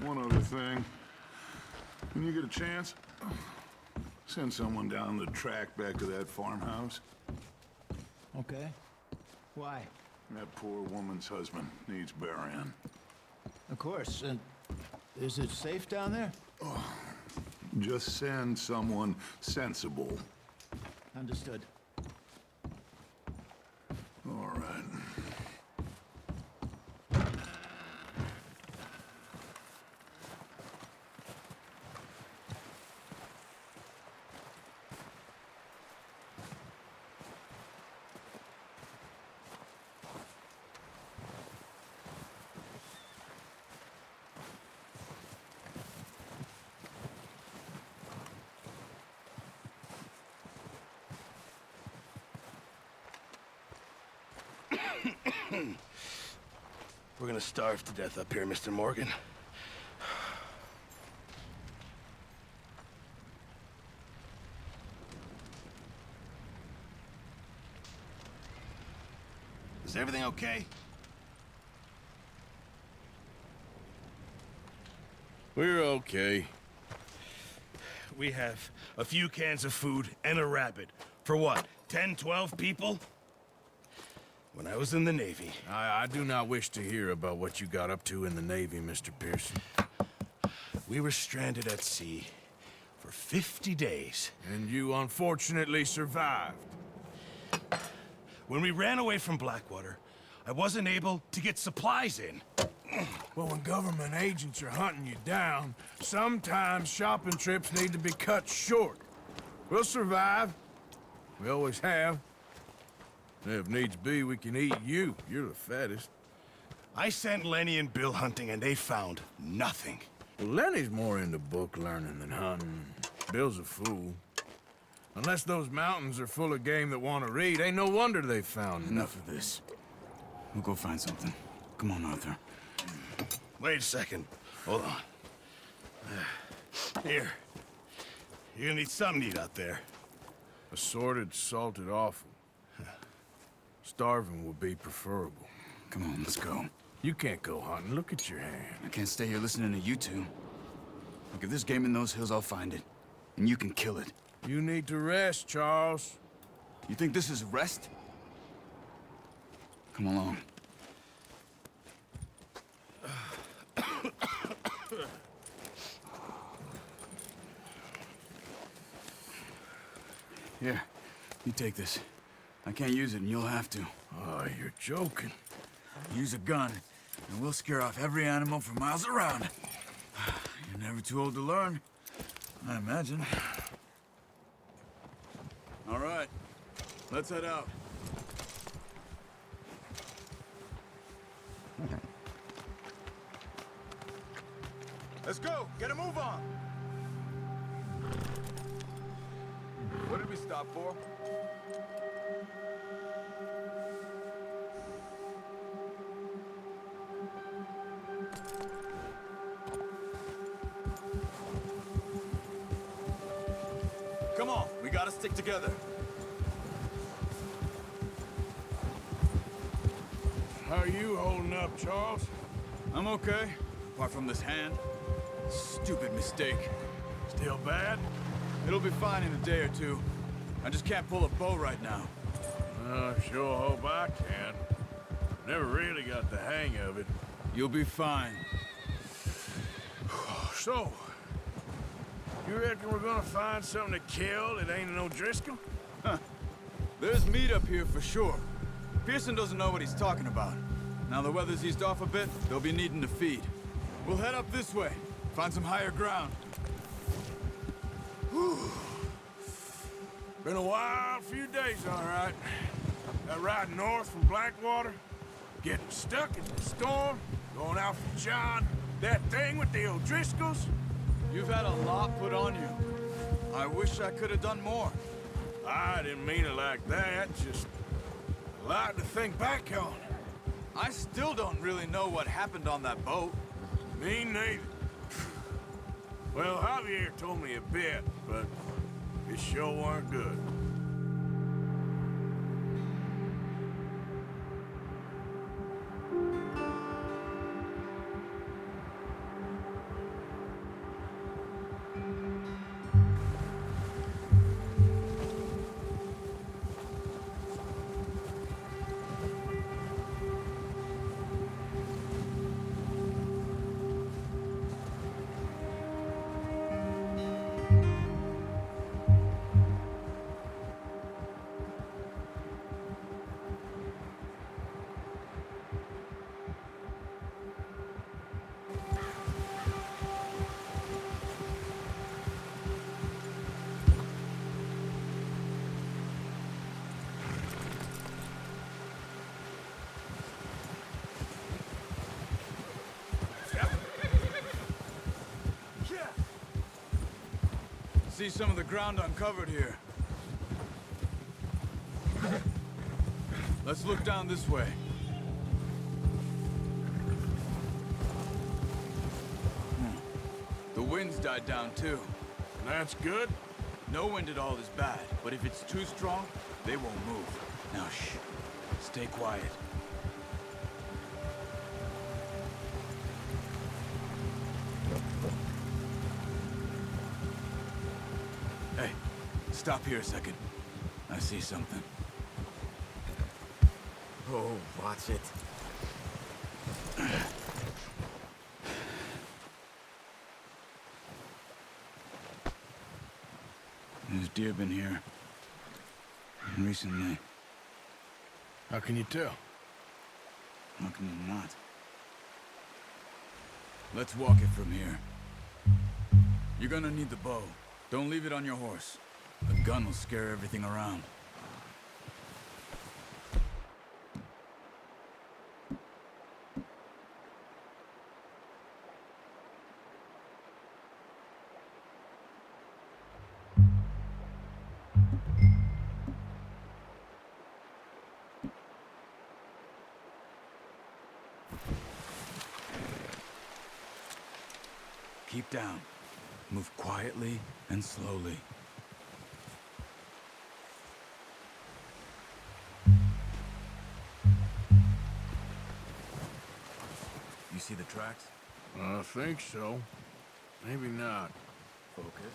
One other thing. When you get a chance, send someone down the track back to that farmhouse. Okay. Why? That poor woman's husband needs burying. Of course. And is it safe down there? Just send someone sensible. Understood. All right. We're gonna starve to death up here, Mr. Morgan. Is everything okay? We're okay. We have a few cans of food and a rabbit. For what, 10, 12 people? When I was in the Navy... I do not wish to hear about what you got up to in the Navy, Mr. Pearson. We were stranded at sea for 50 days. And you unfortunately survived. When we ran away from Blackwater, I wasn't able to get supplies in. Well, when government agents are hunting you down, sometimes shopping trips need to be cut short. We'll survive. We always have. If needs be, we can eat you. You're the fattest. I sent Lenny and Bill hunting, and they found nothing. Well, Lenny's more into book learning than hunting. Bill's a fool. Unless those mountains are full of game that want to read, ain't no wonder they found Enough of this. We'll go find something. Come on, Arthur. Wait a second. Hold on. Here. You're gonna need something to eat out there. Assorted, salted offal. Starving would be preferable. Come on, let's go. You can't go hunting. Look at your hand. I can't stay here listening to you two. Look, if there's game in those hills, I'll find it. And you can kill it. You need to rest, Charles. You think this is rest? Come along. Here, you take this. I can't use it, and you'll have to. Oh, you're joking. Use a gun, and we'll scare off every animal for miles around. You're never too old to learn, I imagine. All right, let's head out. Let's go! Get a move on! What did we stop for? Come on, we gotta stick together. How are you holding up, Charles? I'm okay, apart from this hand. Stupid mistake. Still bad? It'll be fine in a day or two. I just can't pull a bow right now. Sure hope I can. Never really got the hang of it. You'll be fine. So, you reckon we're gonna find something to kill that ain't an O'Driscoll? There's meat up here for sure. Pearson doesn't know what he's talking about. Now the weather's eased off a bit, they'll be needing to feed. We'll head up this way, find some higher ground. Been a wild few days, all right. That ride north from Blackwater, getting stuck in the storm, going out for John, that thing with the O'Driscolls. You've had a lot put on you. I wish I could have done more. I didn't mean it like that, just a lot to think back on. I still don't really know what happened on that boat. Me neither. Well, Javier told me a bit, but it sure weren't good. see some of the ground uncovered here. Let's look down this way. The wind's died down too. That's good. No wind at all is bad, but if it's too strong, they won't move. Now shh. Stay quiet. Hey, stop here a second. I see something. Oh, watch it. There's deer been here. Recently. How can you tell? How can you not? Let's walk it from here. You're gonna need the bow. Don't leave it on your horse. The gun will scare everything around. Keep down. Move quietly and slowly. You see the tracks? I think so. Maybe not. Focus.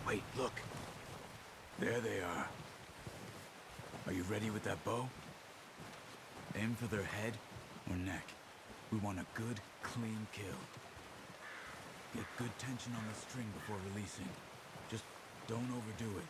Wait, look. There they are. Are you ready with that bow? Aim for their head or neck. We want a good, clean kill. Get good tension on the string before releasing. Just don't overdo it.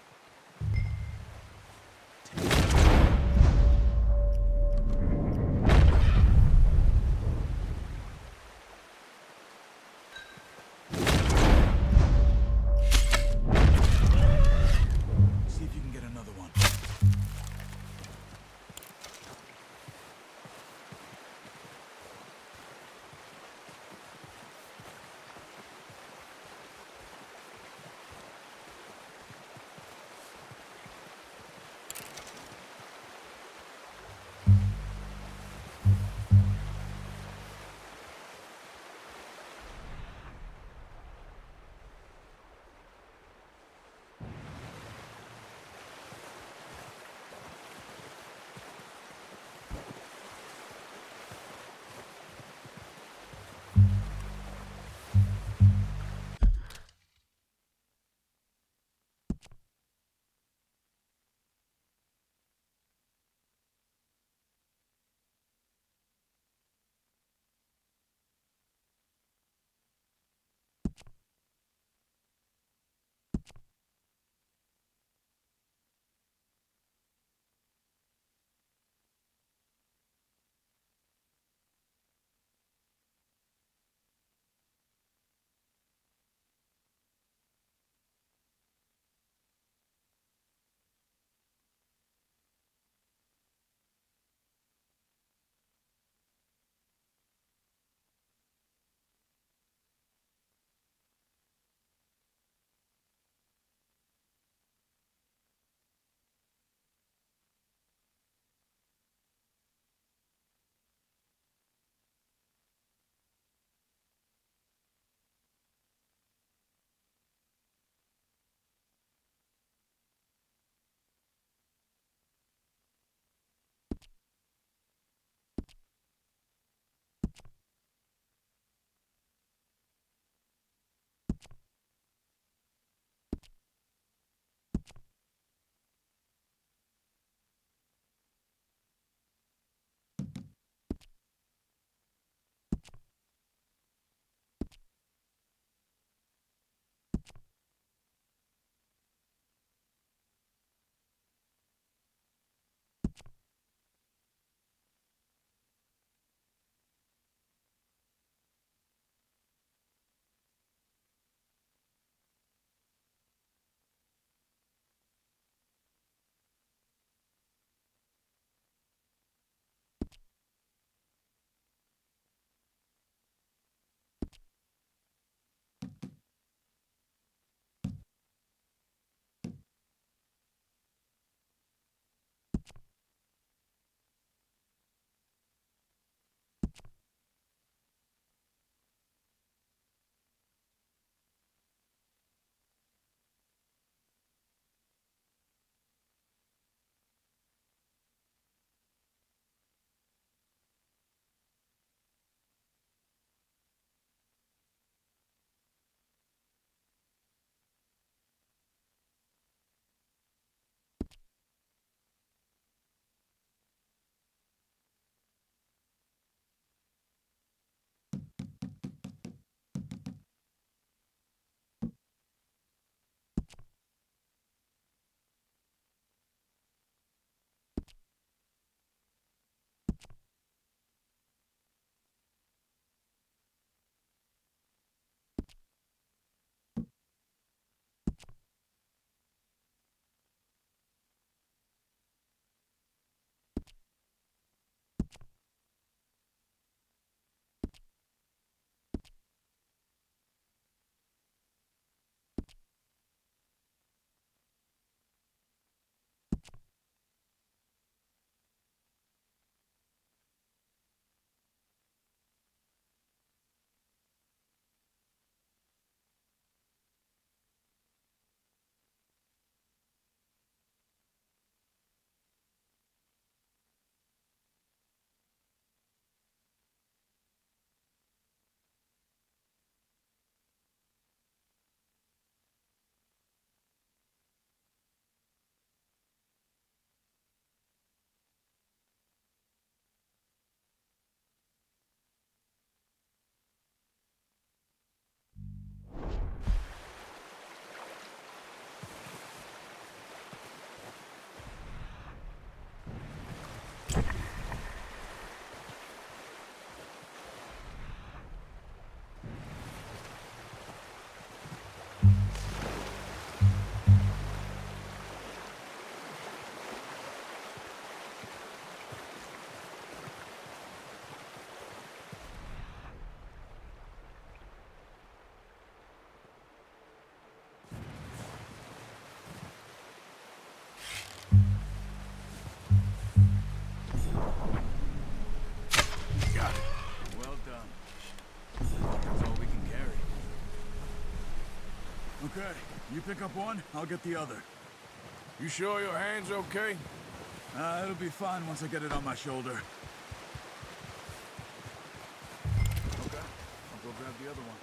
Okay, you pick up one, I'll get the other. You sure your hand's okay? It'll be fine once I get it on my shoulder. Okay, I'll go grab the other one.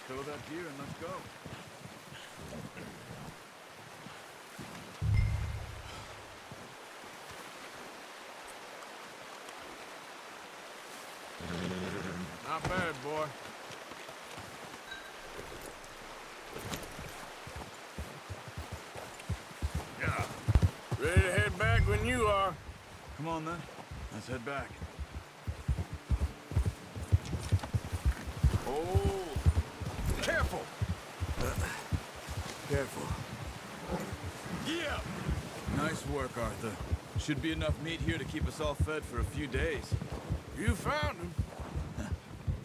Throw that gear and let's go. Not bad, boy. Yeah. Ready to head back when you are. Come on then, let's head back. Oh. Careful! Careful. Yeah! Nice work, Arthur. Should be enough meat here to keep us all fed for a few days. You found him.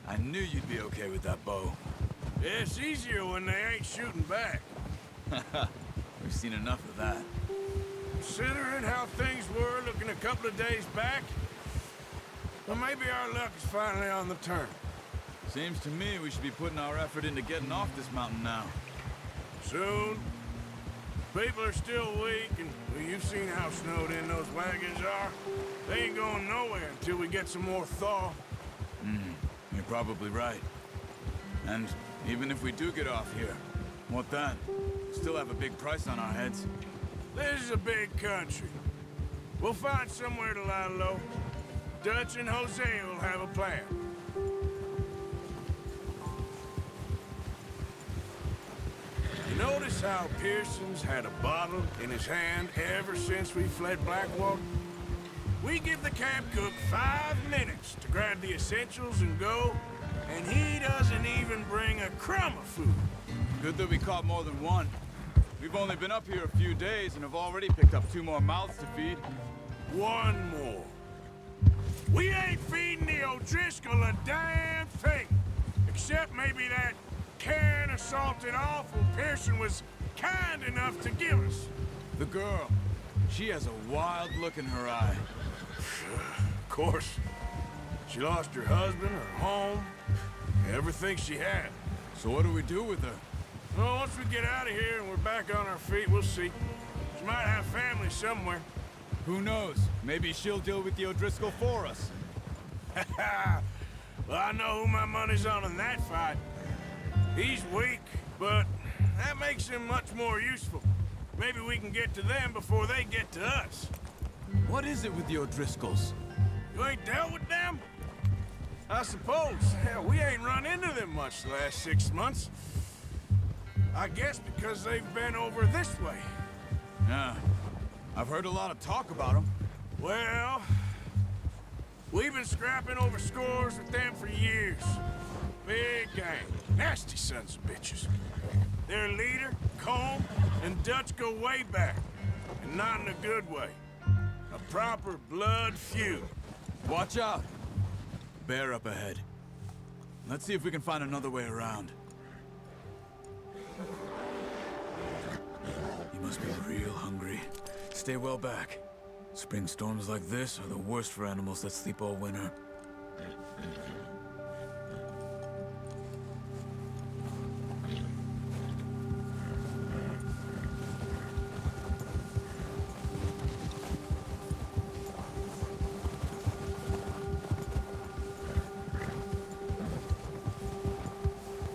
I knew you'd be okay with that bow. Yeah, it's easier when they ain't shooting back. We've seen enough of that. Considering how things were looking a couple of days back, well, maybe our luck is finally on the turn. Seems to me we should be putting our effort into getting off this mountain now. Soon. People are still weak, and well, you've seen how snowed in those wagons are. They ain't going nowhere until we get some more thaw. You're probably right. And even if we do get off here, what then? Still have a big price on our heads. This is a big country. We'll find somewhere to lie low. Dutch and Hosea will have a plan. You notice how Pearson's had a bottle in his hand ever since we fled Blackwater? We give the camp cook 5 minutes to grab the essentials and go, and he doesn't even bring a crumb of food. Good that we caught more than one. We've only been up here a few days and have already picked up 2 more mouths to feed. One more. We ain't feeding the O'Driscoll a damn thing. Except maybe that can of salted offal Pearson was kind enough to give us. The girl. She has a wild look in her eye. Of course. She lost her husband, her home, everything she had. So what do we do with her? Well, once we get out of here and we're back on our feet, we'll see. She might have family somewhere. Who knows? Maybe she'll deal with the O'Driscoll for us. Well, I know who my money's on in that fight. He's weak, but that makes him much more useful. Maybe we can get to them before they get to us. What is it with the O'Driscolls? You ain't dealt with them? I suppose. Hell, we ain't run into them much the last 6 months. I guess because they've been over this way. Yeah. I've heard a lot of talk about them. Well, We've been scrapping over scores with them for years. Big gang. Nasty sons of bitches. Their leader, Combe, and Dutch go way back. And not in a good way. A proper blood feud. Watch out! Bear up ahead. Let's see if we can find another way around. You must be real hungry. Stay well back. Spring storms like this are the worst for animals that sleep all winter.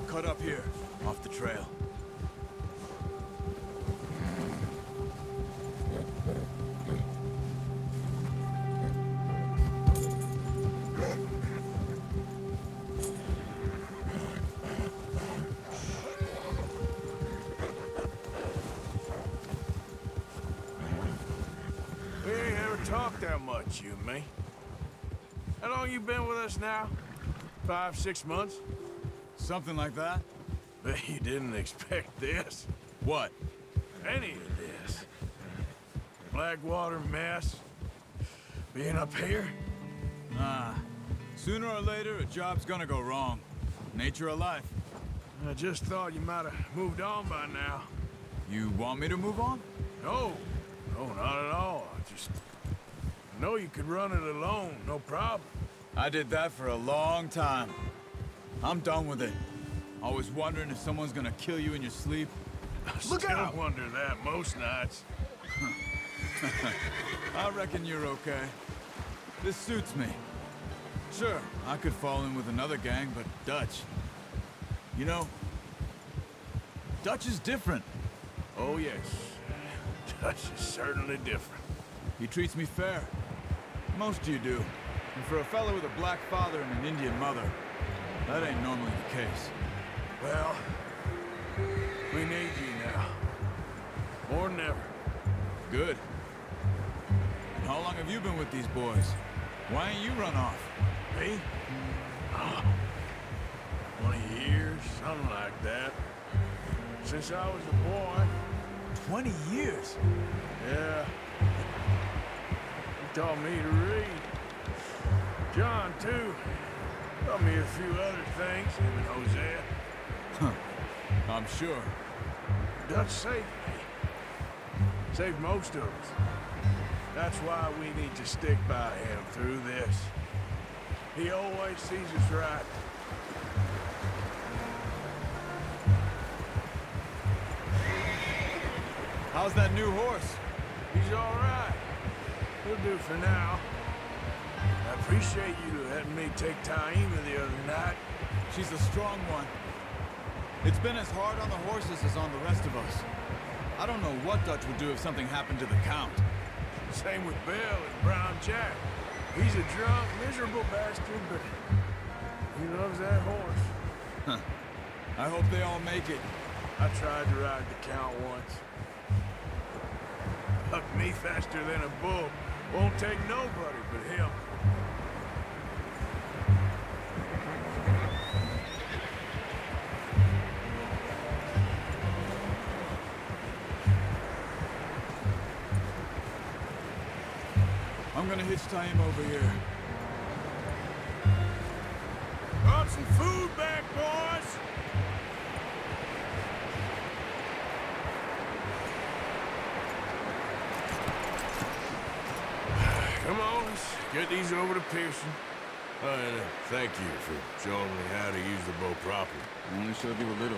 Cut up here, off the trail. We ain't ever talked that much, you and me. How long you been with us now? 5, 6 months? Something like that? Bet you didn't expect this. What? Any of this. Blackwater mess. Being up here? Nah. Sooner or later, a job's gonna go wrong. Nature of life. I just thought you might have moved on by now. You want me to move on? No. No, not at all. I know you could run it alone, no problem. I did that for a long time. I'm done with it. Always wondering if someone's gonna kill you in your sleep. Look out! I wonder that most nights. I reckon you're okay. This suits me. Sure, I could fall in with another gang, but Dutch... You know, Dutch is different. Oh, yes. Dutch is certainly different. He treats me fair. Most of you do. And for a fellow with a black father and an Indian mother, that ain't normally the case. Well, we need you now. More than ever. Good. And how long have you been with these boys? Why ain't you run off? Me? 20 years, something like that. Since I was a boy. 20 years? Yeah. He taught me to read. John, too. Taught me a few other things, him and Hosea. Huh. I'm sure. Dutch saved me. Saved most of us. That's why we need to stick by him through this. He always sees us right. How's that new horse? He's all right. He'll do for now. I appreciate you letting me take Taima the other night. She's a strong one. It's been as hard on the horses as on the rest of us. I don't know what Dutch would do if something happened to the Count. Same with Bill and Brown Jack. He's a drunk, miserable bastard, but he loves that horse. Huh. I hope they all make it. I tried to ride the Count once. Hucked me faster than a bull. Won't take nobody but him. I'm gonna hitch Taima over here. Brought some food back, boys! Come on, let's get these over to Pearson. And thank you for showing me how to use the bow properly. I only showed you a little.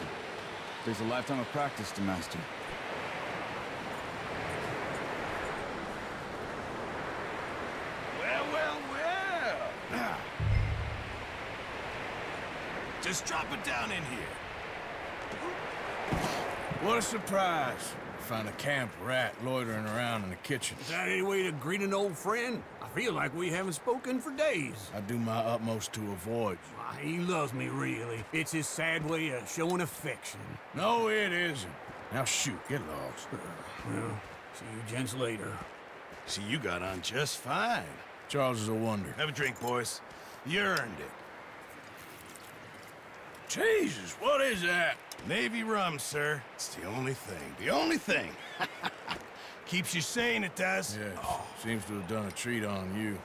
Takes a lifetime of practice to master. Well. Just drop it down in here. What a surprise. Found a camp rat loitering around in the kitchen. Is that any way to greet an old friend? I feel like we haven't spoken for days. I do my utmost to avoid you. Why, he loves me, really. It's his sad way of showing affection. No, it isn't. Now shoot, get lost. Well, see you gents later. See, you got on just fine. Charles is a wonder. Have a drink, boys. You earned it. Jesus, what is that? Navy rum, sir. It's the only thing. The only thing. Keeps you sane, it does. Yes, seems to have done a treat on you.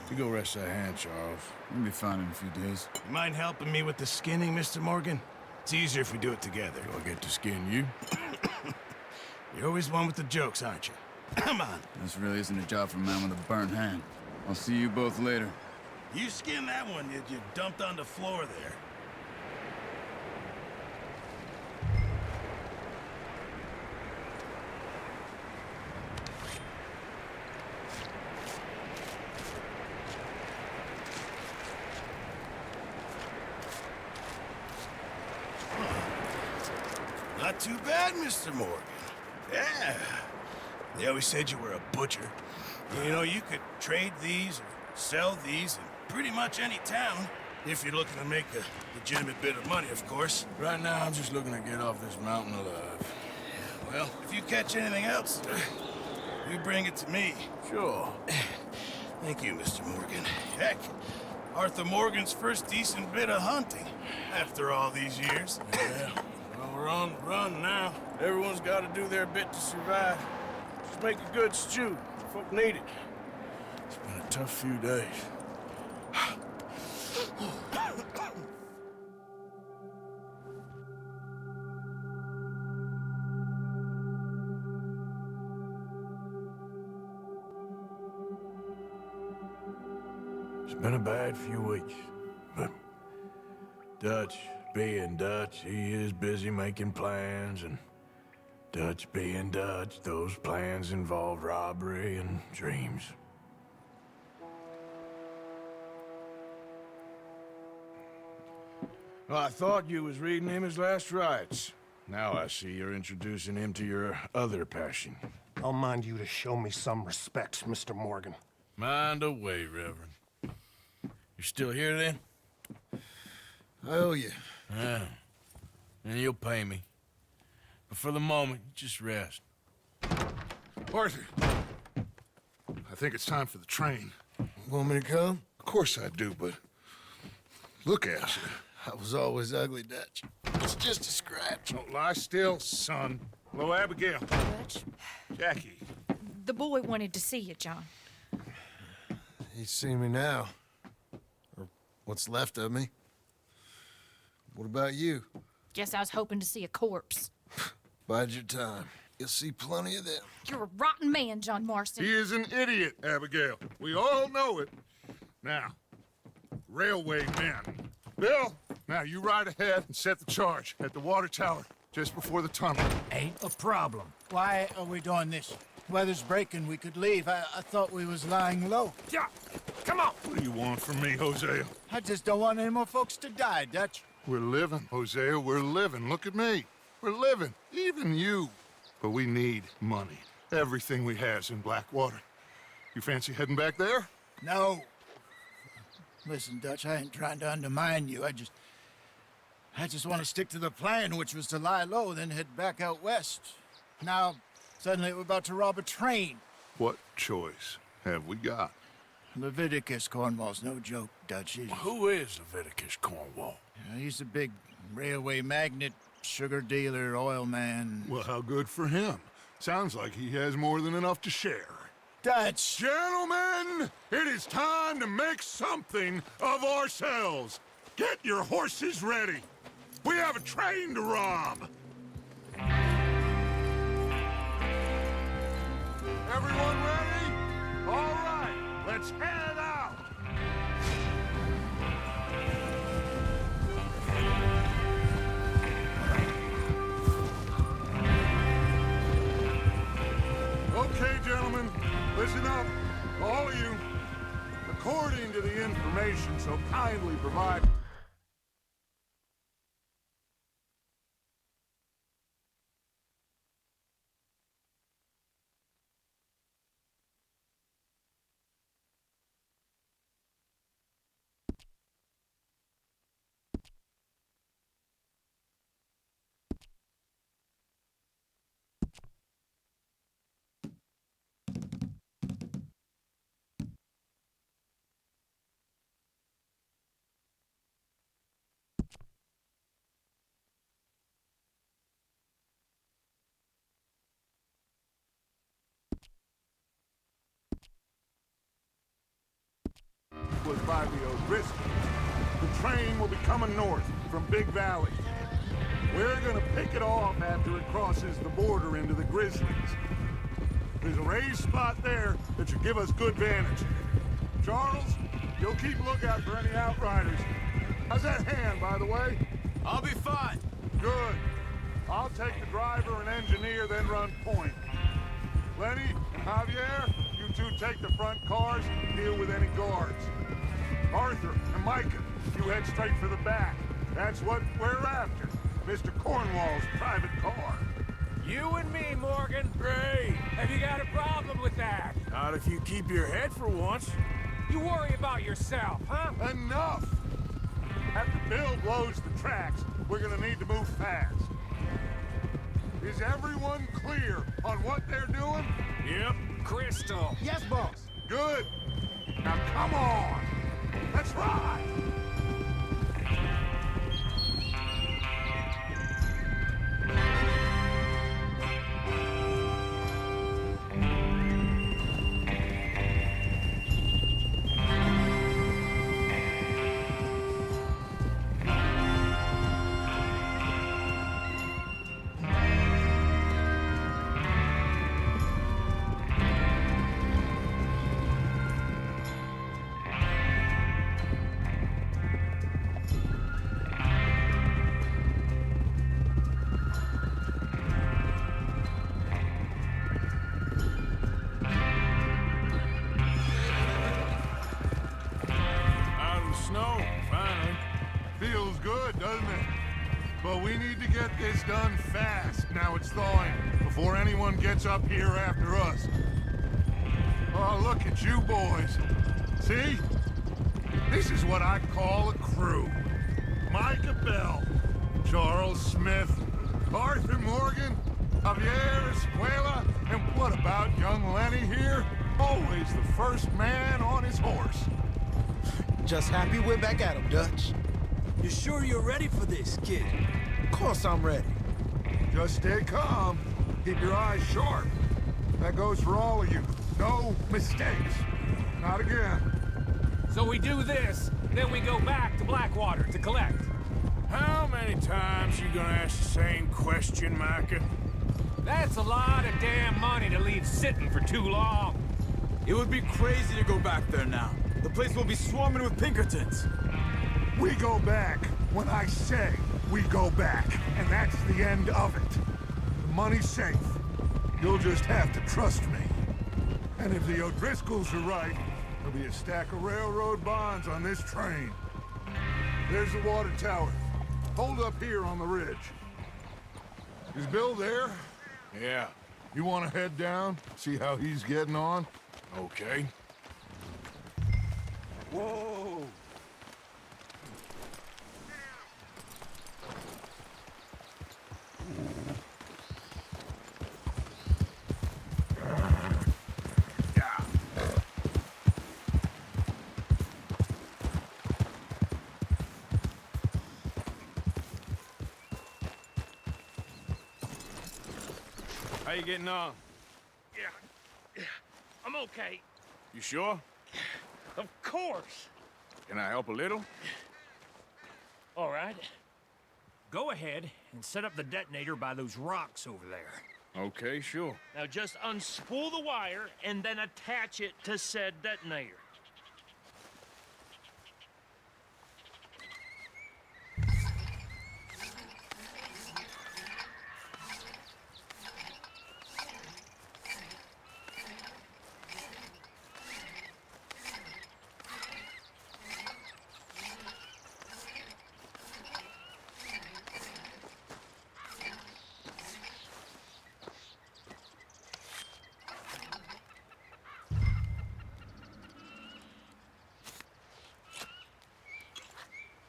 You go rest that hand, Charles. We'll be fine in a few days. You mind helping me with the skinning, Mr. Morgan? It's easier if we do it together. Do I get to skin you? You're always one with the jokes, aren't you? Come on. This really isn't a job for a man with a burnt hand. I'll see you both later. You skinned that one that you dumped on the floor there. Not too bad, Mr. Morgan. Yeah. They always said you were a butcher. You know, you could trade these or sell these in pretty much any town. If you're looking to make a legitimate bit of money, of course. Right now, I'm just looking to get off this mountain alive. Well, if you catch anything else, you bring it to me. Sure. Thank you, Mr. Morgan. Heck, Arthur Morgan's first decent bit of hunting after all these years. Yeah. Well, we're on the run now. Everyone's got to do their bit to survive. Just make a good stew. Folk need it. It's been a tough few days. It's been a bad few weeks, but Dutch being Dutch, he is busy making plans, and Dutch being Dutch, those plans involve robbery and dreams. Well, I thought you was reading him his last rites. Now I see you're introducing him to your other passion. I'll mind you to show me some respect, Mr. Morgan. Mind away, Reverend. You still here, then? I owe you. Yeah. And you'll pay me. But for the moment, just rest. Arthur, I think it's time for the train. Want me to come? Of course I do, but look at you. I was always ugly, Dutch. It's just a scratch. Don't lie still, son. Hello, Abigail. Dutch, Jackie. the boy wanted to see you, John. He's seen me now. Or what's left of me. What about you? Guess I was hoping to see a corpse. Bide your time. You'll see plenty of them. You're a rotten man, John Marston. He is an idiot, Abigail. We all know it. Now, railway men. Bill, now you ride ahead and set the charge at the water tower just before the tunnel. Ain't a problem. Why are we doing this? Weather's breaking. We could leave. I thought we was lying low. Yeah, come on. What do you want from me, Hosea? I just don't want any more folks to die, Dutch. We're living, Hosea. We're living. Look at me. We're living. Even you. But we need money. Everything we has in Blackwater. You fancy heading back there? No. Listen, Dutch, I ain't trying to undermine you. I just want to stick to the plan, which was to lie low, then head back out west. Now, suddenly we're about to rob a train. What choice have we got? Levitcius Cornwall's no joke, Dutch. Who is Levitcius Cornwall? He's a big railway magnate, sugar dealer, oil man. Well, how good for him. Sounds like he has more than enough to share. Dutch! Gentlemen, it is time to make something of ourselves. Get your horses ready. We have a train to rob. Everyone ready? All right, let's head out. Okay, gentlemen, listen up, all of you. According to the information so kindly provided was by the O'Driscolls. The train will be coming north from Big Valley. We're gonna pick it off after it crosses the border into the Grizzlies. There's a raised spot there that should give us good vantage. Charles, you'll keep lookout for any outriders. How's that hand, by the way? I'll be fine. Good. I'll take the driver and engineer, then run point. Lenny and Javier, you two take the front cars and deal with any guards. Arthur and Micah, you head straight for the back. That's what we're after. Mr. Cornwall's private car. You and me, Morgan. Great. Have you got a problem with that? Not if you keep your head for once. You worry about yourself, huh? Enough! After Bill blows the tracks, we're gonna need to move fast. Is everyone clear on what they're doing? Yep. Crystal. Yes, boss. Good. Now come on. Let's ride. Snow, finally. Feels good, doesn't it? But we need to get this done fast. Now it's thawing, before anyone gets up here after us. Oh, look at you boys. See? This is what I call a crew. Micah Bell, Charles Smith, Arthur Morgan, Javier Escuela, and what about young Lenny here? Always the first man on his horse. Just happy we're back at him, Dutch. You sure you're ready for this, kid? Of course I'm ready. Just stay calm. Keep your eyes sharp. That goes for all of you. No mistakes. Not again. So we do this, then we go back to Blackwater to collect. How many times you gonna ask the same question, Micah? That's a lot of damn money to leave sitting for too long. It would be crazy to go back there now. The place will be swarming with Pinkertons. We go back when I say we go back, and that's the end of it. The money's safe. You'll just have to trust me. And if the O'Driscolls are right, there'll be a stack of railroad bonds on this train. There's the water tower. Hold up here on the ridge. Is Bill there? Yeah, You want to head down, see how he's getting on? okay. Whoa! How you getting on? Yeah, I'm okay. You sure? Of course. Can I help a little? All right. Go ahead and set up the detonator by those rocks over there. Okay, sure. Now just unspool the wire and then attach it to said detonator.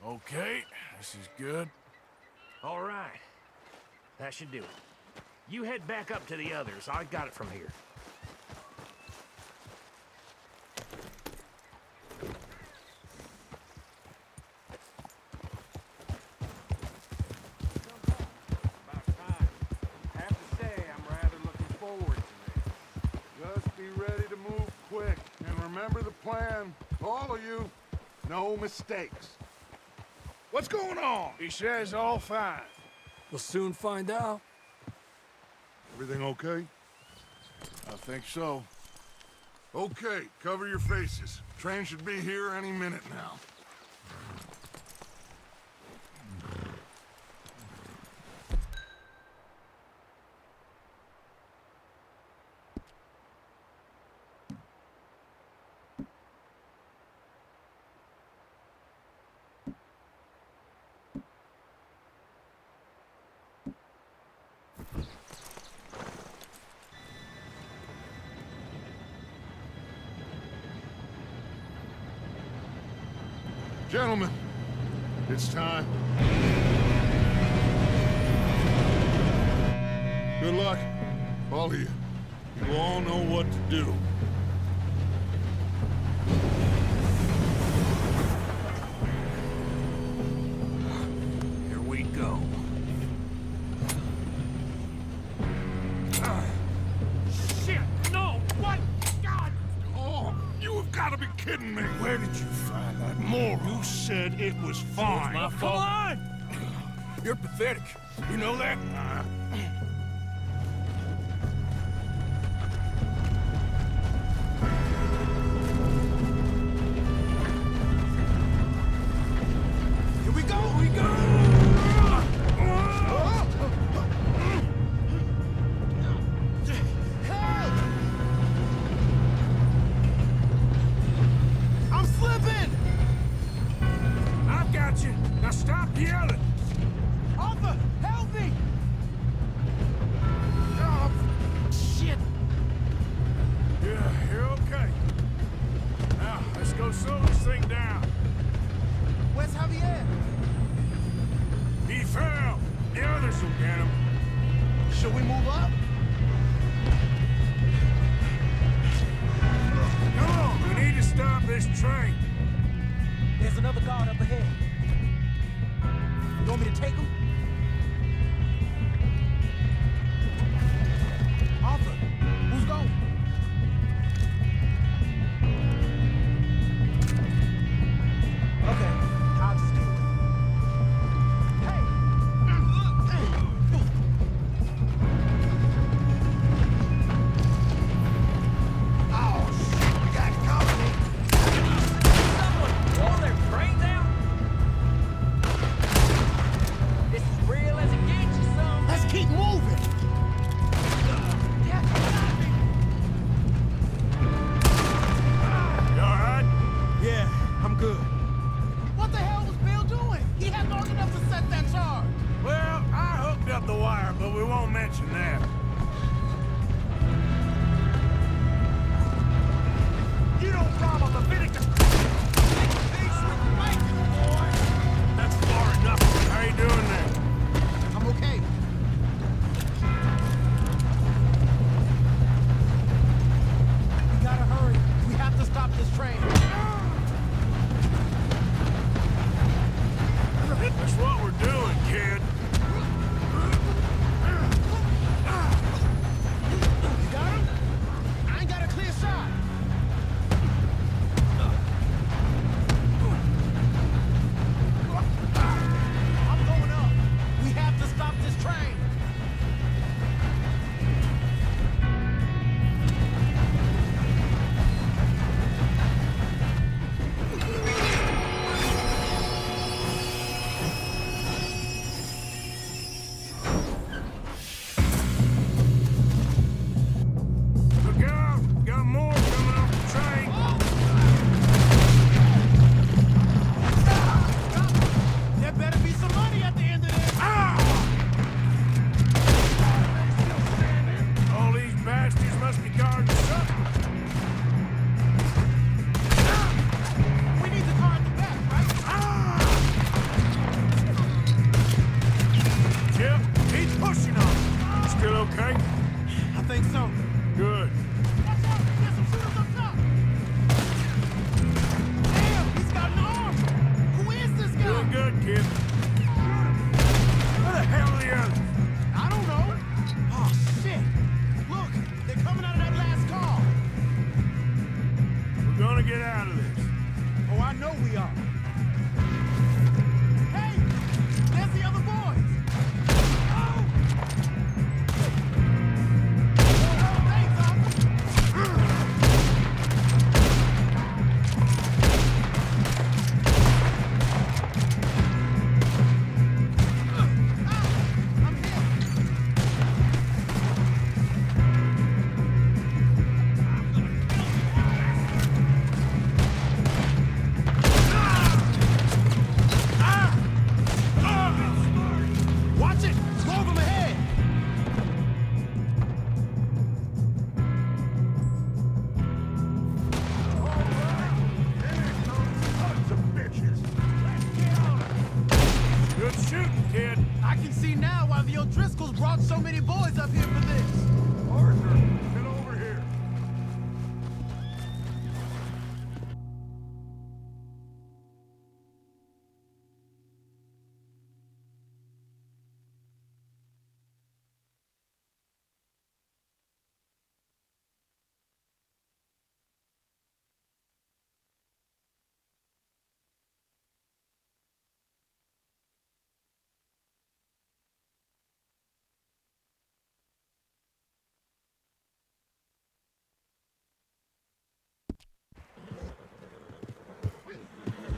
Okay, this is good. All right. That should do it. You head back up to the others. I got it from here. About time. Have to say, I'm rather looking forward to this. Just be ready to move quick. And remember the plan. All of you. No mistakes. What's going on? He says all fine. We'll soon find out. Everything okay? I think so. Okay, cover your faces. Train should be here any minute now. Gentlemen, it's time. Good luck, all of you. You all know what to do. Here we go. Shit! No! What? God! Oh, you have got to be kidding me. Where did you find that moron? You said it was fine. My Come fault. on! You're pathetic. You know that? Here we go! We go! Help! I'm slipping! I've got you. Now stop yelling. Arthur, help me! Oh, Shit! yeah, you're okay. Now, let's go slow this thing down. Where's Javier? He fell. The others will get him. Should we move up? Come on, we need to stop this train. There's another guard up ahead. You want me to take him? Arthur, who's going? Okay, I'll just deal with it. Hey! Oh, shit, you got company! Someone blow their brains out? This is real as it gets you, son. Let's keep moving! You all right? Yeah, I'm good. What the hell was Bill doing? He had long enough to set that charge. Well, I hooked up the wire, but we won't mention that. You don't rob a Leviticus. That's far enough. How you doing there? I'm okay. We gotta hurry. We have to stop this train. That's what we're doing, kid. You got him? I ain't got a clear shot. we are. Hey! There's the other boys! Oh! Thanks, Watch it! Two of them ahead! Good shooting, kid. I can see now why the O'Driscolls brought so many boys up here for this. Arthur, get over here.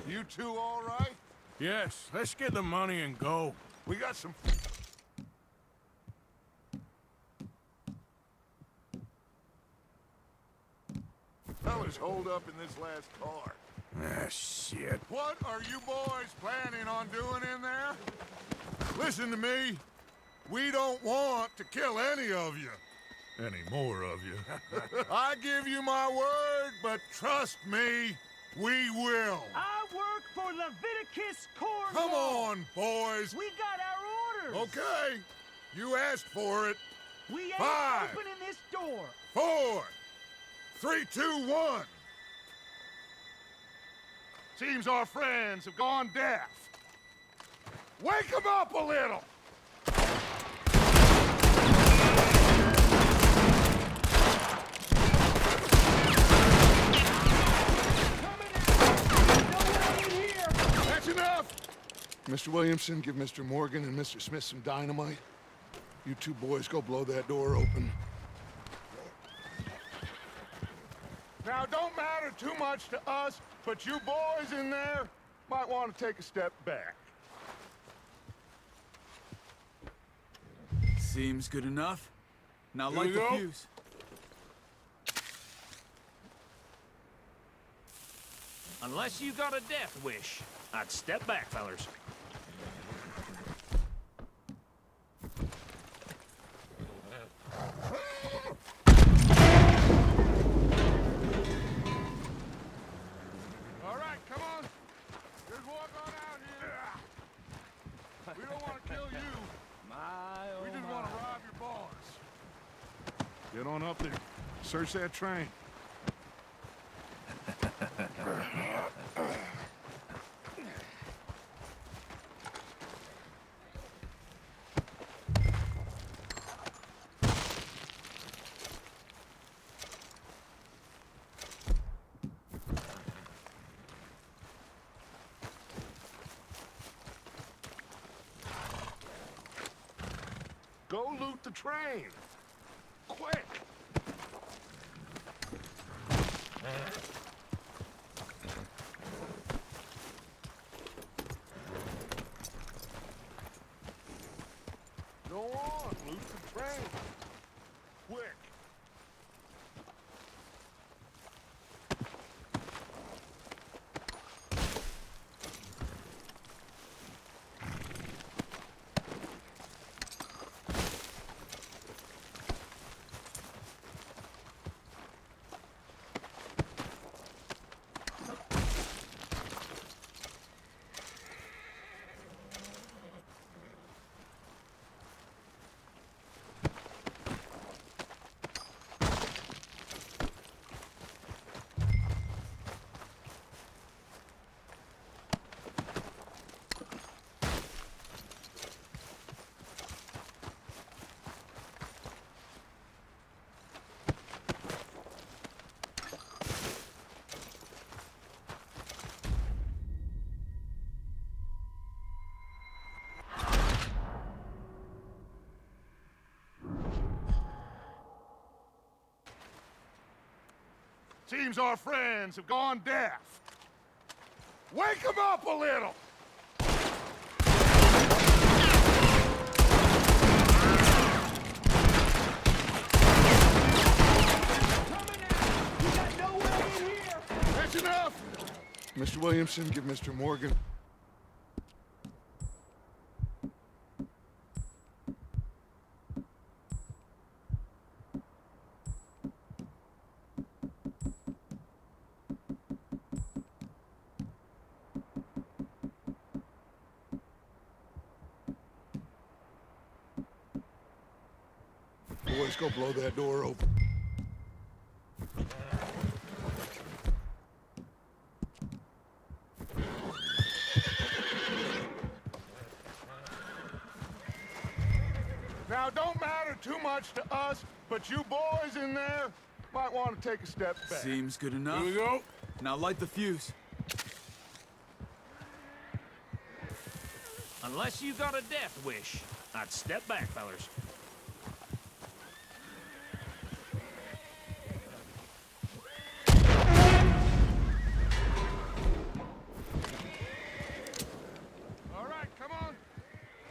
You two all right? Yes, let's get the money and go. We got some... fellas holed up in this last car. Ah, shit. What are you boys planning on doing in there? Listen to me. We don't want to kill any of you. Any more of you. I give you my word, but trust me, we will. I work for Levitcius Cornwall. Come on, boys. We got our orders. Okay. You asked for it. We ain't 5, opening this door. 4, 3, 2, 1. Seems our friends have gone deaf. Wake them up a little. That's enough. Mr. Williamson, give Mr. Morgan and Mr. Smith some dynamite. You two boys go blow that door open. Now, don't matter too much to us, but you boys in there might want to take a step back. Seems good enough. Now Here light we the go. fuse. Unless you got a death wish, I'd step back, fellers. All right, come on. Just walk on out here. We don't want to kill you. We just want to rob your boss. Get on up there. Search that train. Go loot the train. Quick. Go on, loot the train. Quick. Seems our friends have gone deaf. Wake them up a little! That's enough! Mr. Williamson, give Mr. Morgan... Boys, go blow that door open. Now, don't matter too much to us, but you boys in there might want to take a step back. Seems good enough. Here we go. Now light the fuse. Unless you got a death wish, I'd step back, fellers. All right, come on.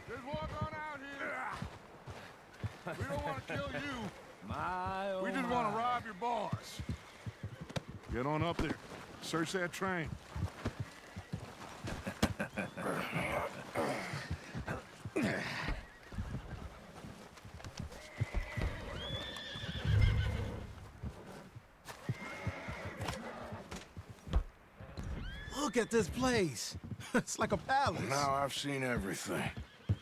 Just walk on out here. We don't want to kill you. We just want to rob your boss. Get on up there. Search that train. Look at this place. It's like a palace. Now I've seen everything.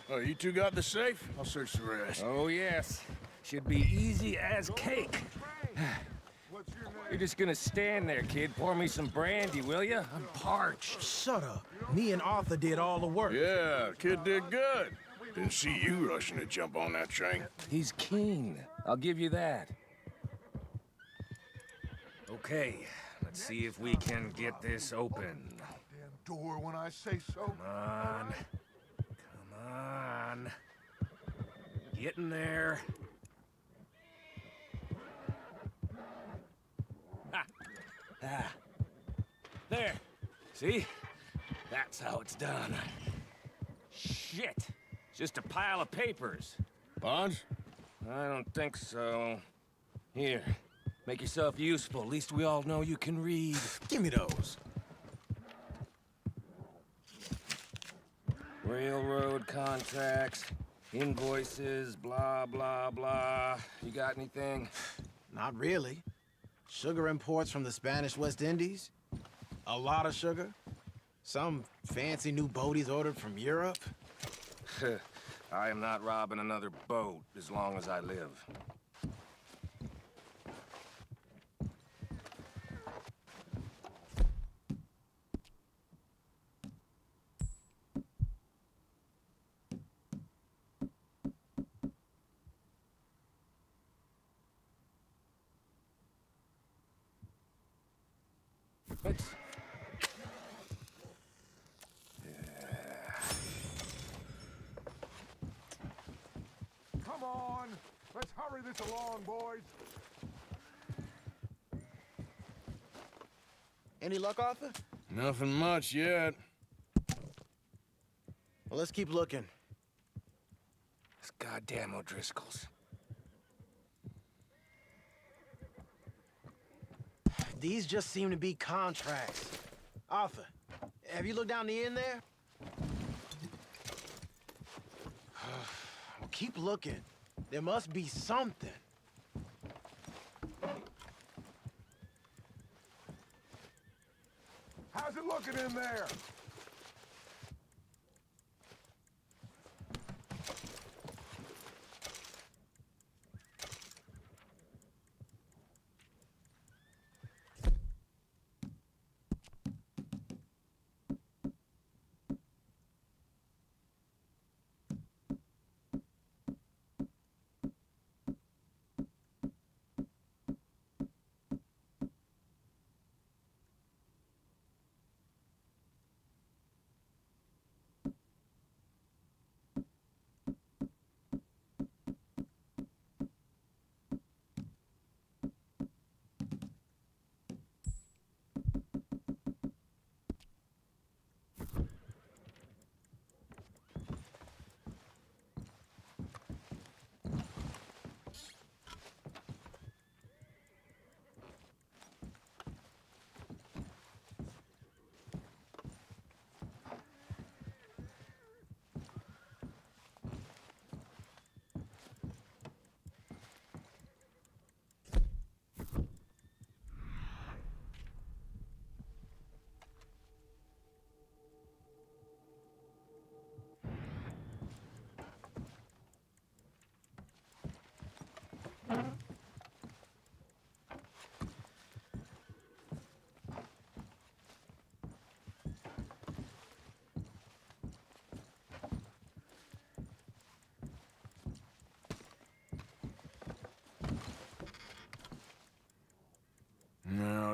Oh, you two got the safe? I'll search the rest. Oh, yes. Should be easy as cake. You're just gonna stand there, kid. Pour me some brandy, will ya? I'm parched. Shut up. Me and Arthur did all the work. Yeah, kid did good. Didn't see you rushing to jump on that train. He's keen. I'll give you that. Okay, let's see if we can get this open. Damn door when I say so. Come on. Come on. Get in there. Ah. There. See? That's how it's done. Shit. Just a pile of papers. Bonds? I don't think so. Here. Make yourself useful. At least we all know you can read. Give me those. Railroad contracts, invoices, blah, blah, blah. You got anything? Not really. Sugar imports from the Spanish West Indies. A lot of sugar. Some fancy new boat he's ordered from Europe. I am not robbing another boat as long as I live. Let's... Come on. Let's hurry this along, boys. Any luck, Arthur? Nothing much yet. Well, let's keep looking. This goddamn O'Driscolls. These just seem to be contracts. Arthur, have you looked down the end there? Well, keep looking. There must be something. How's it looking in there?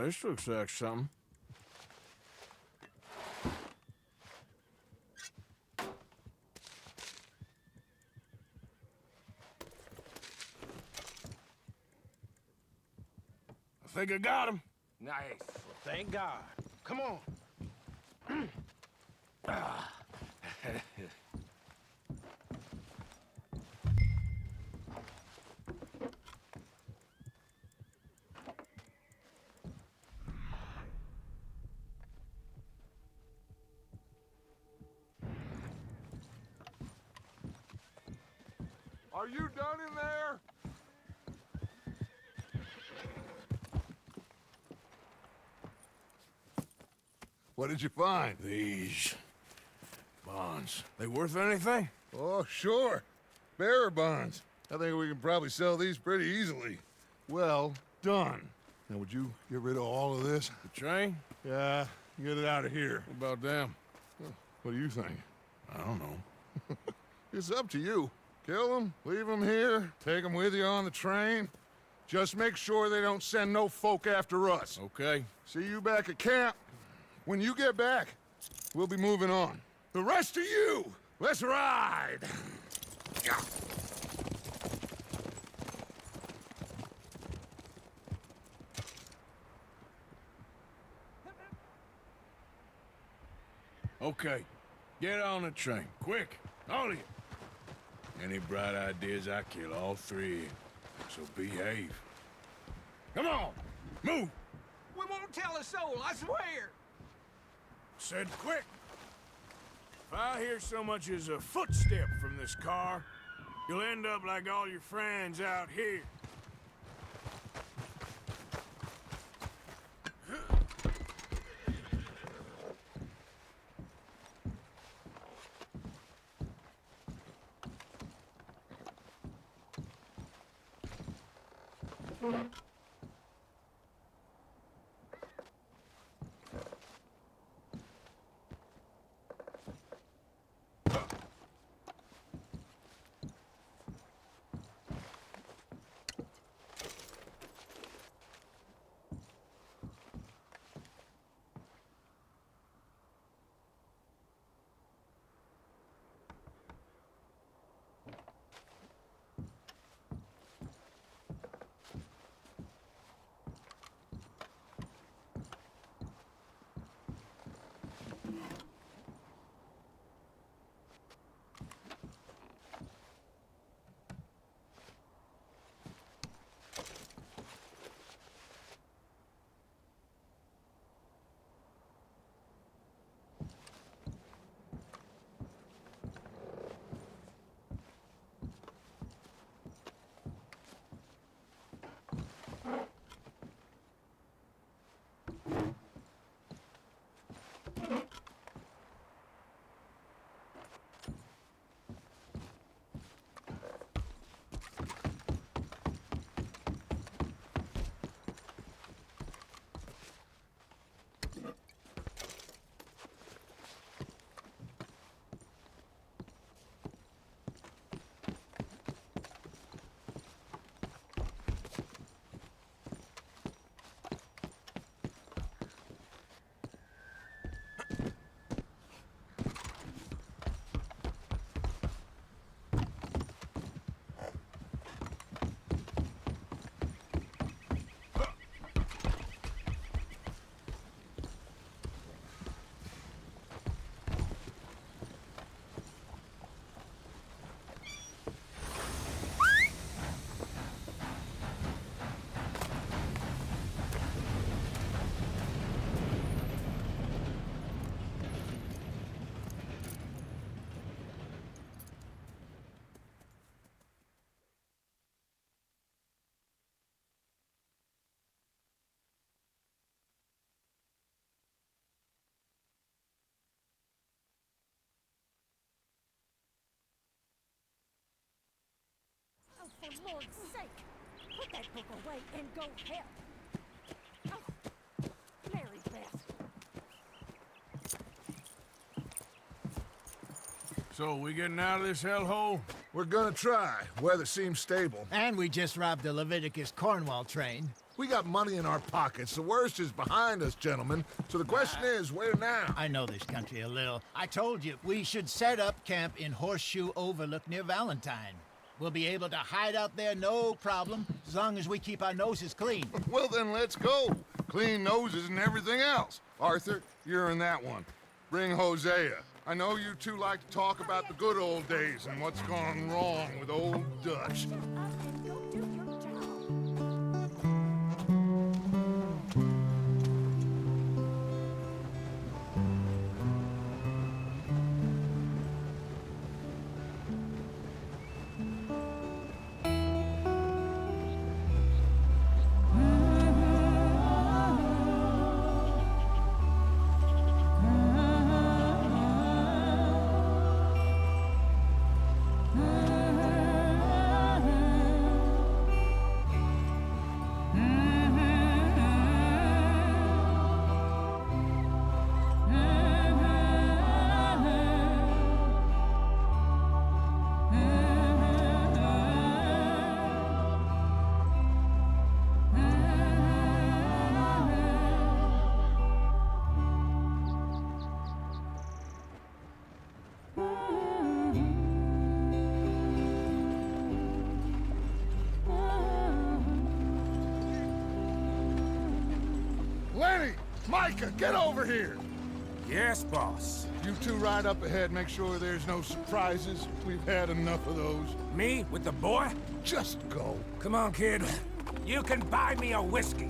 This looks like something. I think I got him. Nice. Thank God. Come on. Are you done in there? What did you find? These bonds. They worth anything? Oh, sure. Bearer bonds. I think we can probably sell these pretty easily. Well done. Now, would you get rid of all of this? The train? Yeah, get it out of here. What about them? What do you think? I don't know. It's up to you. Kill them, leave them here, take them with you on the train. Just make sure they don't send no folk after us. Okay. See you back at camp. When you get back, we'll be moving on. The rest of you, let's ride! Okay. Get on the train. Quick. All of you. Any bright ideas, I kill all three. So behave. Come on! Move! We won't tell a soul, I swear! Said quick! If I hear so much as a footstep from this car, you'll end up like all your friends out here. For Lord's sake, put that book away and go help. Oh, Mary Beth. So, we getting out of this hellhole? We're gonna try. Weather seems stable. And we just robbed the Levitcius Cornwall train. We got money in our pockets. The worst is behind us, gentlemen. So the question is, where now? I know this country a little. I told you, we should set up camp in Horseshoe Overlook near Valentine. We'll be able to hide out there, no problem, as long as we keep our noses clean. Well, then let's go. Clean noses and everything else. Arthur, you're in that one. Bring Hosea. I know you two like to talk about the good old days and what's gone wrong with old Dutch. Lenny! Micah, get over here! Yes, boss. You two ride up ahead, make sure there's no surprises. We've had enough of those. Me with the boy? Just go. Come on, kid. You can buy me a whiskey.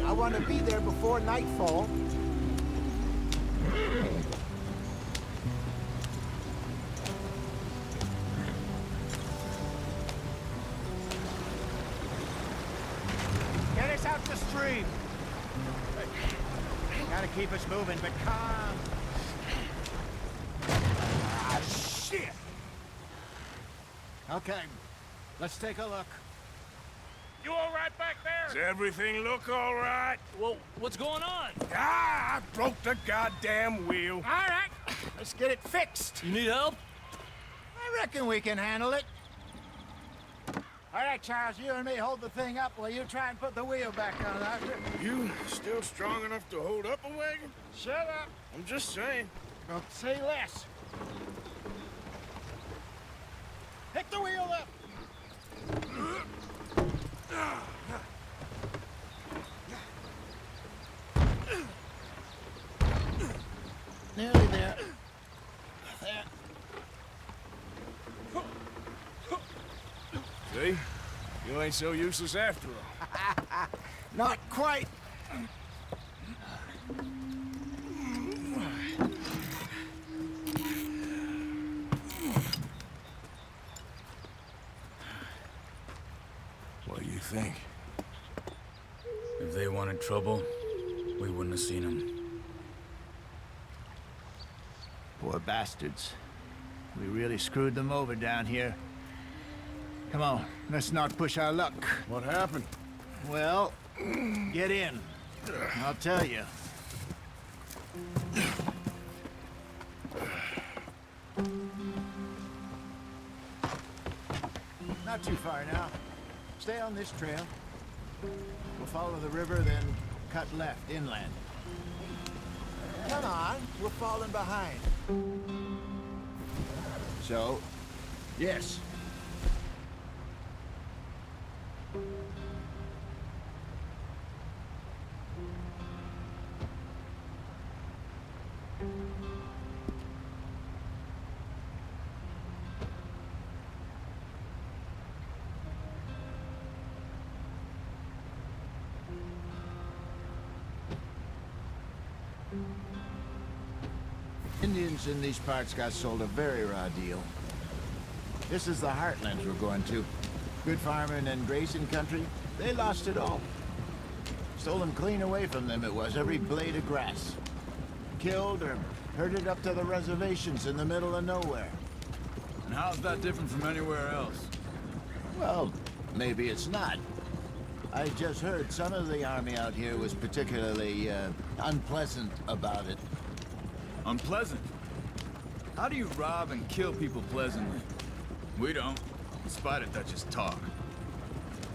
I want to be there before nightfall. Get us out the stream. Gotta keep us moving, but calm. Ah, shit! Okay, let's take a look. You all right back there? Does everything look all right? Well, what's going on? Ah, I broke the goddamn wheel. All right, let's get it fixed. You need help? I reckon we can handle it. All right, Charles, you and me hold the thing up while you try and put the wheel back on, Arthur. You still strong enough to hold up a wagon? Shut up. I'm just saying. Don't say less. Pick the wheel up. Nearly there. There. See? You ain't so useless after all. Not quite. What do you think? If they wanted trouble, we wouldn't have seen them. Poor bastards. We really screwed them over down here. Come on, let's not push our luck. What happened? Well, get in. I'll tell you. Not too far now. Stay on this trail. We'll follow the river, then cut left inland. Come on, we're falling behind. So, yes. Indians in these parts got sold a very raw deal. This is the heartlands we're going to. Good farming and grazing country, they lost it all. Stolen clean away from them it was, every blade of grass. killed or herded up to the reservations in the middle of nowhere. And how's that different from anywhere else? Well, maybe it's not. I just heard some of the army out here was particularly, unpleasant about it. Unpleasant? How do you rob and kill people pleasantly? We don't, in spite of Dutch's talk.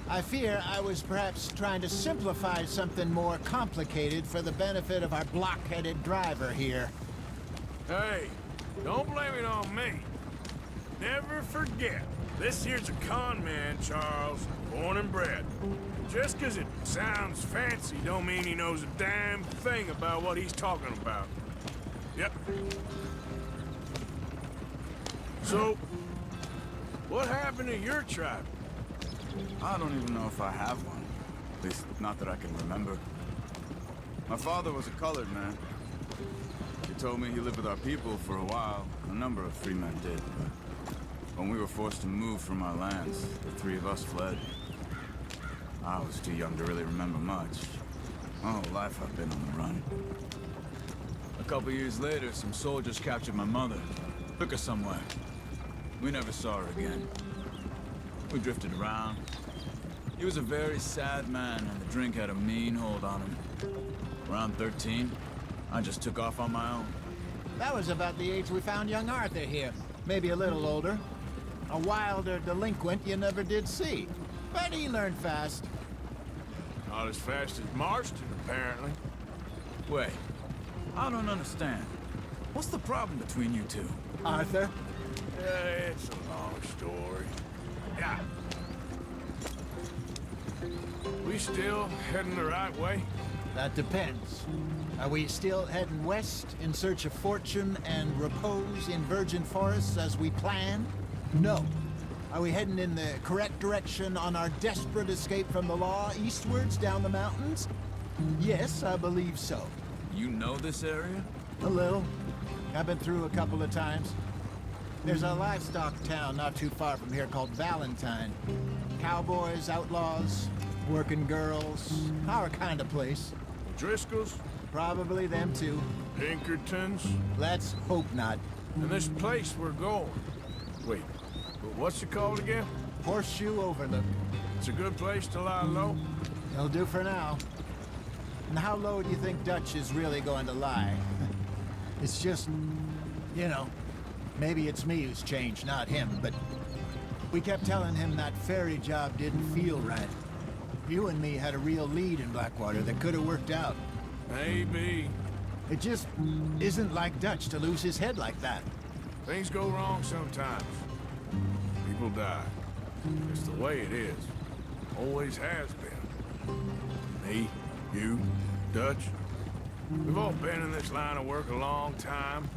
I fear I was perhaps trying to simplify something more complicated for the benefit of our block-headed driver here. Hey, don't blame it on me. Never forget, this here's a con man, Charles, born and bred. Just 'cause it sounds fancy don't mean he knows a damn thing about what he's talking about. Yep. So, what happened to your tribe? I don't even know if I have one. At least, not that I can remember. My father was a colored man. He told me he lived with our people for a while. A number of free men did, but when we were forced to move from our lands, the three of us fled. I was too young to really remember much. My whole life I've been on the run. A couple years later, some soldiers captured my mother. Took her somewhere. We never saw her again. We drifted around. He was a very sad man, and the drink had a mean hold on him. Around 13, I just took off on my own. That was about the age we found young Arthur here. Maybe a little older. A wilder delinquent you never did see. But he learned fast. Not as fast as Marston, apparently. Wait, I don't understand. What's the problem between you two? Arthur? It's a long story. Yeah. We still heading the right way? That depends. Are we still heading west in search of fortune and repose in virgin forests as we planned? No. Are we heading in the correct direction on our desperate escape from the law eastwards down the mountains? Yes, I believe so. You know this area? A little. I've been through a couple of times. There's a livestock town not too far from here called Valentine. Cowboys, outlaws, working girls, our kind of place. Driscolls? Probably them too. Pinkertons? Let's hope not. And this place we're going. Wait, what's it called again? Horseshoe Overlook. It's a good place to lie low? It'll do for now. And how low do you think Dutch is really going to lie? It's just, you know, maybe it's me who's changed, not him, but we kept telling him that ferry job didn't feel right. You and me had a real lead in Blackwater that could have worked out. Maybe. It just isn't like Dutch to lose his head like that. Things go wrong sometimes. People die. It's the way it is. Always has been. Me, you, Dutch. We've all been in this line of work a long time.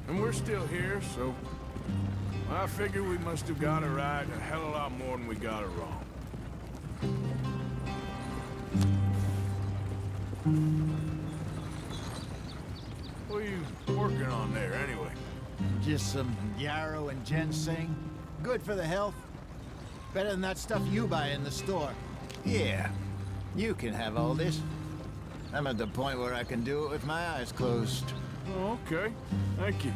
And we're still here, so I figure we must have got it right a hell of a lot more than we got it wrong. What are you working on there, anyway? Just some yarrow and ginseng. Good for the health. Better than that stuff you buy in the store. Yeah, you can have all this. I'm at the point where I can do it with my eyes closed. Oh, okay. Thank you.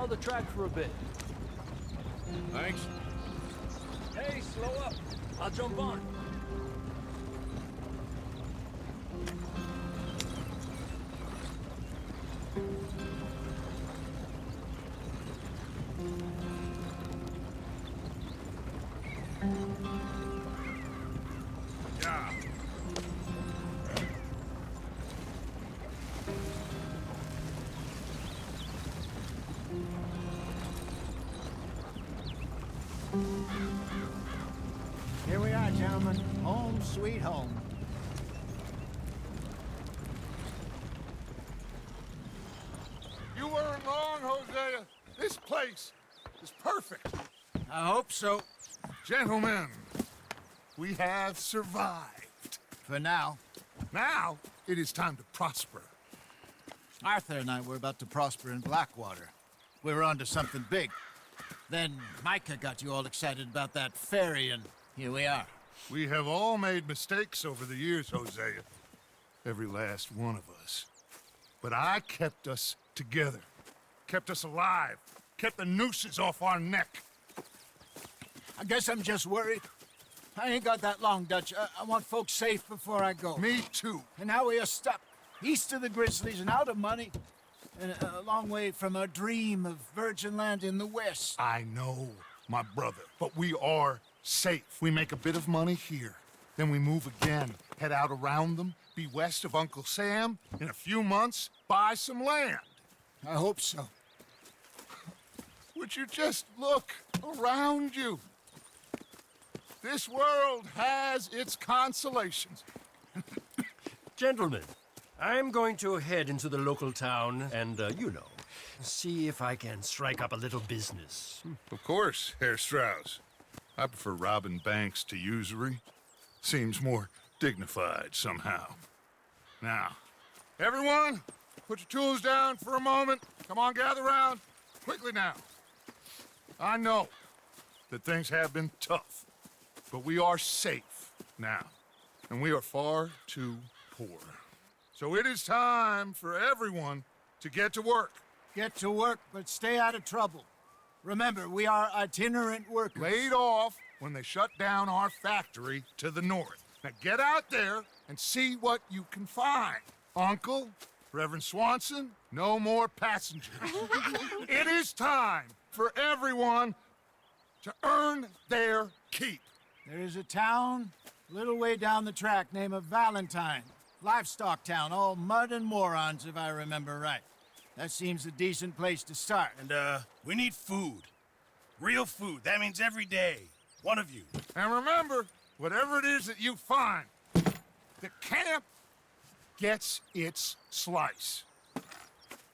Follow the track for a bit. Thanks. Hey, slow up. I'll jump on. Yeah. Here we are, gentlemen. Home sweet home. You weren't wrong, Hosea. This place is perfect. I hope so. Gentlemen, we have survived. For now. Now, it is time to prosper. Arthur and I were about to prosper in Blackwater. We were onto something big. Then Micah got you all excited about that ferry, and here we are. We have all made mistakes over the years, Hosea. Every last one of us. But I kept us together. Kept us alive. Kept the nooses off our neck. I guess I'm just worried. I ain't got that long, Dutch. I want folks safe before I go. Me too. And now we are stuck. East of the Grizzlies and out of money. And a long way from our dream of virgin land in the west. I know, my brother. But we are safe. We make a bit of money here. Then we move again. Head out around them. Be west of Uncle Sam. In a few months, buy some land. I hope so. Would you just look around you? This world has its consolations. Gentlemen, I'm going to head into the local town and, see if I can strike up a little business. Of course, Herr Strauss. I prefer robbing banks to usury. Seems more dignified somehow. Now, everyone, put your tools down for a moment. Come on, gather round. Quickly now. I know that things have been tough, but we are safe now, and we are far too poor. So it is time for everyone to get to work. Get to work, but stay out of trouble. Remember, we are itinerant workers. Laid off when they shut down our factory to the north. Now get out there and see what you can find. Uncle, Reverend Swanson, no more passengers. It is time for everyone to earn their keep. There is a town a little way down the track named Valentine. Livestock town, all mud and morons, if I remember right. That seems a decent place to start. And, we need food. Real food. That means every day. One of you. And remember, whatever it is that you find, the camp gets its slice.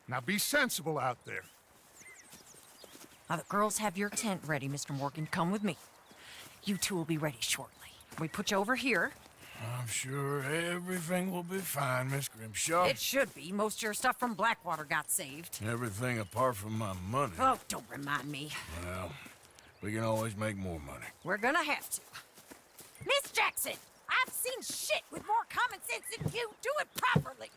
Now be sensible out there. Now the girls have your tent ready, Mr. Morgan. Come with me. You two will be ready shortly. We put you over here. I'm sure everything will be fine, Miss Grimshaw. It should be. Most of your stuff from Blackwater got saved. Everything apart from my money. Oh, don't remind me. Well, we can always make more money. We're gonna have to. Miss Jackson, I've seen shit with more common sense than you. Do it properly.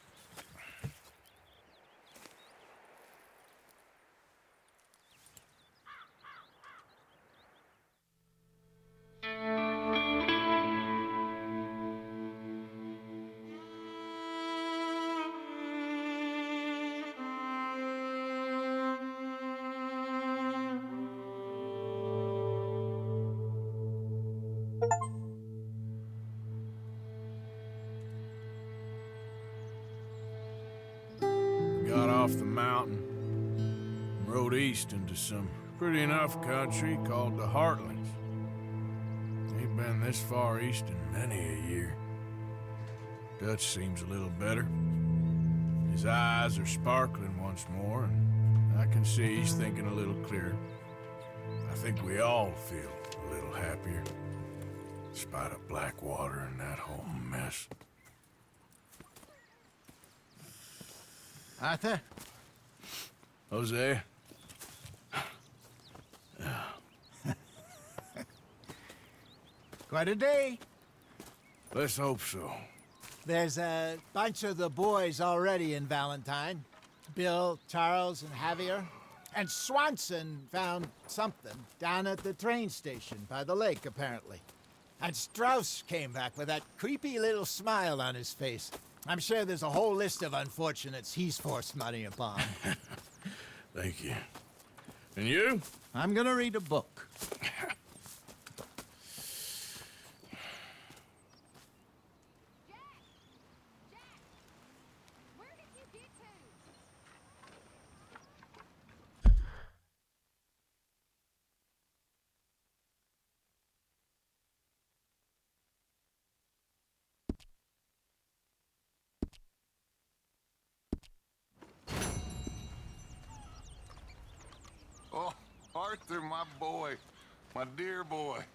Got off the mountain, rode east into some pretty enough country called the Heartlands. Ain't been this far east in many a year. Dutch seems a little better. His eyes are sparkling once more, and I can see he's thinking a little clearer. I think we all feel a little happier, in spite of Blackwater and that whole mess. Arthur? Jose? Quite a day. Let's hope so. There's a bunch of the boys already in Valentine. Bill, Charles, and Javier. And Swanson found something down at the train station by the lake, apparently. And Strauss came back with that creepy little smile on his face. I'm sure there's a whole list of unfortunates he's forced money upon. Thank you. And you? I'm gonna read a book. Oh, Arthur, my boy. My dear boy.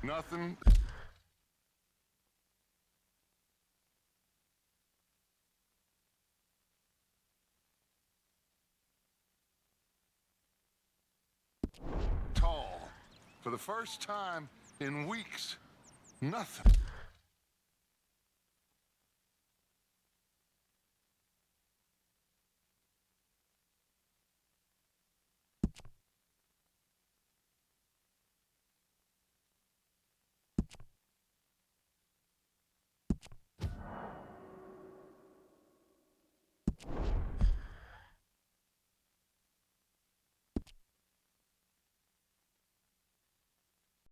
Nothing. For the first time in weeks, nothing.